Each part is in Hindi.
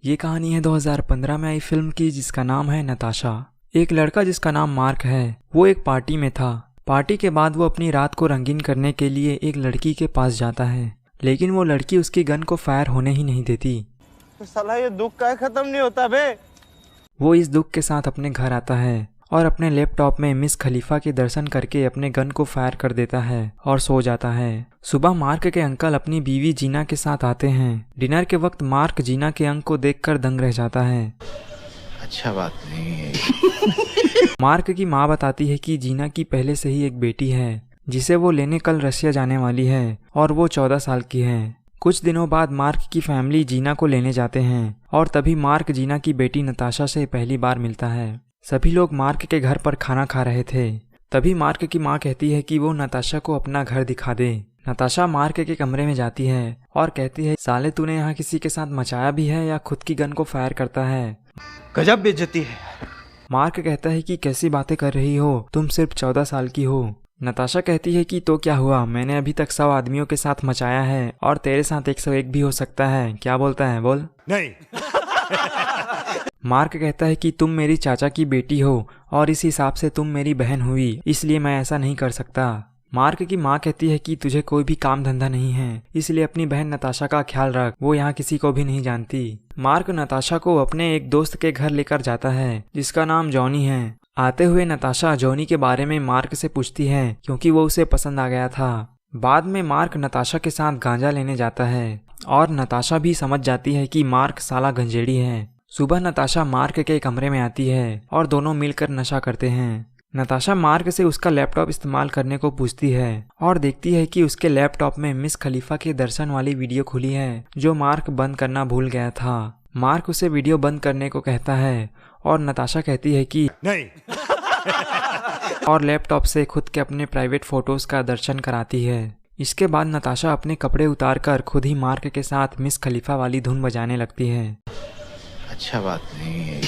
ये कहानी है 2015 में आई फिल्म की जिसका नाम है नताशा। एक लड़का जिसका नाम मार्क है वो एक पार्टी में था। पार्टी के बाद वो अपनी रात को रंगीन करने के लिए एक लड़की के पास जाता है, लेकिन वो लड़की उसकी गन को फायर होने ही नहीं देती। तो साला ये दुख का खत्म नहीं होता बे। वो इस दुख के साथ अपने घर आता है और अपने लैपटॉप में मिस खलीफा के दर्शन करके अपने गन को फायर कर देता है और सो जाता है। सुबह मार्क के अंकल अपनी बीवी जीना के साथ आते हैं। डिनर के वक्त मार्क जीना के अंक को देखकर दंग रह जाता है। अच्छा बात नहीं है। मार्क की माँ बताती है कि जीना की पहले से ही एक बेटी है जिसे वो लेने कल रशिया जाने वाली है और वो 14 साल की है। कुछ दिनों बाद मार्क की फैमिली जीना को लेने जाते हैं और तभी मार्क जीना की बेटी नताशा से पहली बार मिलता है। सभी लोग मार्क के घर पर खाना खा रहे थे। तभी मार्क की माँ कहती है कि वो नताशा को अपना घर दिखा दे। नताशा मार्क के कमरे में जाती है और कहती है, साले तूने यहाँ किसी के साथ मचाया भी है या खुद की गन को फायर करता है? गजब बेइज्जती है। मार्क कहता है कि कैसी बातें कर रही हो, तुम सिर्फ 14 साल की हो। नताशा कहती है कि तो क्या हुआ, मैंने अभी तक 100 आदमियों के साथ मचाया है और तेरे साथ 101 भी हो सकता है। क्या बोलता है, बोल। नहीं। मार्क कहता है कि तुम मेरी चाचा की बेटी हो और इस हिसाब से तुम मेरी बहन हुई, इसलिए मैं ऐसा नहीं कर सकता। मार्क की माँ कहती है कि तुझे कोई भी काम धंधा नहीं है, इसलिए अपनी बहन नताशा का ख्याल रख, वो यहाँ किसी को भी नहीं जानती। मार्क नताशा को अपने एक दोस्त के घर लेकर जाता है जिसका नाम जॉनी है। आते हुए नताशा जॉनी के बारे में मार्क से पूछती है क्योंकि वो उसे पसंद आ गया था। बाद में मार्क नताशा के साथ गांजा लेने जाता है और नताशा भी समझ जाती है कि मार्क साला गंजेड़ी है। सुबह नताशा मार्क के कमरे में आती है और दोनों मिलकर नशा करते हैं। नताशा मार्क से उसका लैपटॉप इस्तेमाल करने को पूछती है और देखती है कि उसके लैपटॉप में मिस खलीफा के दर्शन वाली वीडियो खुली है जो मार्क बंद करना भूल गया था। मार्क उसे वीडियो बंद करने को कहता है और नताशा कहती है कि नहीं। और लैपटॉप से खुद के अपने प्राइवेट फोटोज का दर्शन कराती है। इसके बाद नताशा अपने कपड़े उतारकर खुद ही मार्क के साथ मिस खलीफा वाली धुन बजाने लगती है। अच्छा बात नहीं है।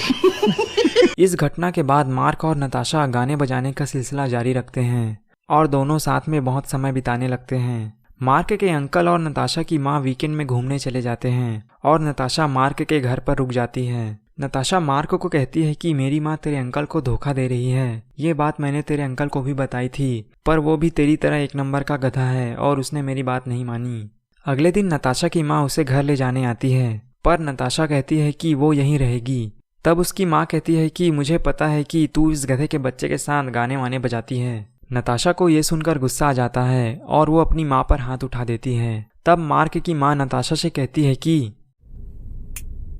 इस घटना के बाद मार्क और नताशा गाने बजाने का सिलसिला जारी रखते हैं और दोनों साथ में बहुत समय बिताने लगते हैं। मार्क के अंकल और नताशा की माँ वीकेंड में घूमने चले जाते हैं और नताशा मार्क के घर पर रुक जाती है। नताशा मार्क को कहती है कि मेरी माँ तेरे अंकल को धोखा दे रही है। ये बात मैंने तेरे अंकल को भी बताई थी, पर वो भी तेरी तरह एक नंबर का गधा है और उसने मेरी बात नहीं मानी। अगले दिन नताशा की माँ उसे घर ले जाने आती है, पर नताशा कहती है कि वो यहीं रहेगी। तब उसकी माँ कहती है कि मुझे पता है कि तू इस गधे के बच्चे के साथ गाने वाने बजाती है। नताशा को ये सुनकर गुस्सा आ जाता है और वो अपनी माँ पर हाथ उठा देती है। तब मार्क की माँ नताशा से कहती है कि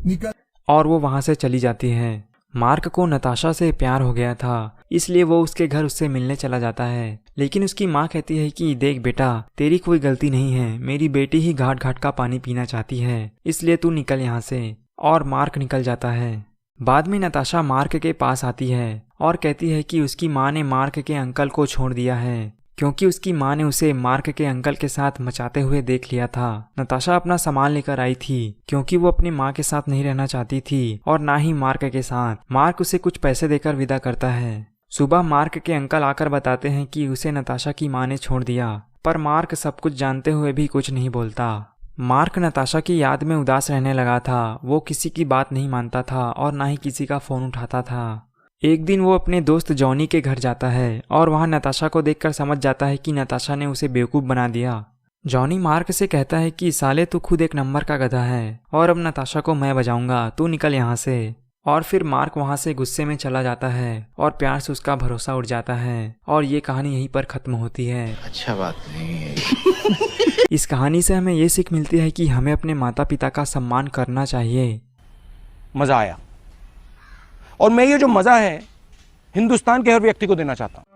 निकल, और वो वहाँ से चली जाती है। मार्क को नताशा से प्यार हो गया था, इसलिए वो उसके घर उससे मिलने चला जाता है। लेकिन उसकी माँ कहती है कि देख बेटा, तेरी कोई गलती नहीं है, मेरी बेटी ही घाट घाट का पानी पीना चाहती है, इसलिए तू निकल यहाँ से। और मार्क निकल जाता है। बाद में नताशा मार्क के पास आती है और कहती है कि उसकी माँ ने मार्क के अंकल को छोड़ दिया है क्योंकि उसकी माँ ने उसे मार्क के अंकल के साथ मचाते हुए देख लिया था। नताशा अपना सामान लेकर आई थी क्योंकि वो अपनी माँ के साथ नहीं रहना चाहती थी और ना ही मार्क के साथ। मार्क उसे कुछ पैसे देकर विदा करता है। सुबह मार्क के अंकल आकर बताते हैं कि उसे नताशा की माँ ने छोड़ दिया, पर मार्क सब कुछ जानते हुए भी कुछ नहीं बोलता। मार्क नताशा की याद में उदास रहने लगा था। वो किसी की बात नहीं मानता था और ना ही किसी का फोन उठाता था। एक दिन वो अपने दोस्त जॉनी के घर जाता है और वहाँ नताशा को देखकर समझ जाता है कि नताशा ने उसे बेवकूफ़ बना दिया। जॉनी मार्क से कहता है कि साले तू खुद एक नंबर का गधा है और अब नताशा को मैं बजाऊंगा, तू निकल यहाँ से। और फिर मार्क वहाँ से गुस्से में चला जाता है और प्यार से उसका भरोसा उड़ जाता है और ये कहानी यहीं पर ख़त्म होती है। अच्छा बात नहीं है। इस कहानी से हमें ये सीख मिलती है कि हमें अपने माता पिता का सम्मान करना चाहिए। मज़ा आया और मैं ये जो मज़ा है हिंदुस्तान के हर व्यक्ति को देना चाहता हूँ।